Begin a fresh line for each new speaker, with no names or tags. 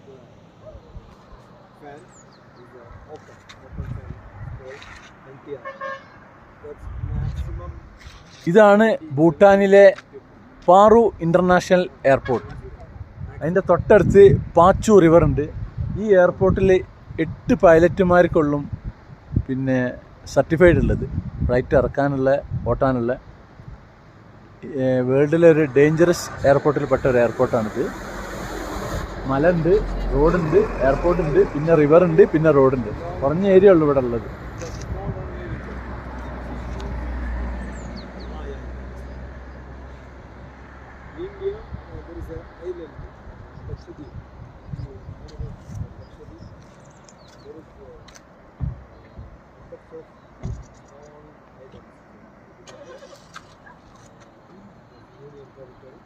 the fan is open fan called NTR. That's maximum.
ഇതാണ് ഭൂട്ടാനിലെ Paru international airport. അതിൻ്റെ തൊട്ടടുത്ത് Pachu river ഉണ്ട്. ഈ എയർപോർട്ടിൽ 8 പൈലറ്റുമാർക്കുള്ളും പിന്നെ സർട്ടിഫൈഡ് ഉള്ളത് ഫ്ലൈറ്റ് ഇറക്കാനുള്ള ഓട്ടാനുള്ള. വേൾഡിലെ ഒരു ഡേഞ്ചറസ് എയർപോർട്ടിൽ പെട്ട ഒരു എയർപോർട്ടാണിത്. മല ഉണ്ട്, റോഡുണ്ട്, എയർപോർട്ട് ഉണ്ട്, പിന്നെ റിവർ ഉണ്ട്, പിന്നെ റോഡുണ്ട്. കുറഞ്ഞ ഏരിയ ഉള്ളു ഇവിടെ ഉള്ളത്.
India, there is an island, Lakshadweep. Lakshadweep. There is lots of small islands. Union territory.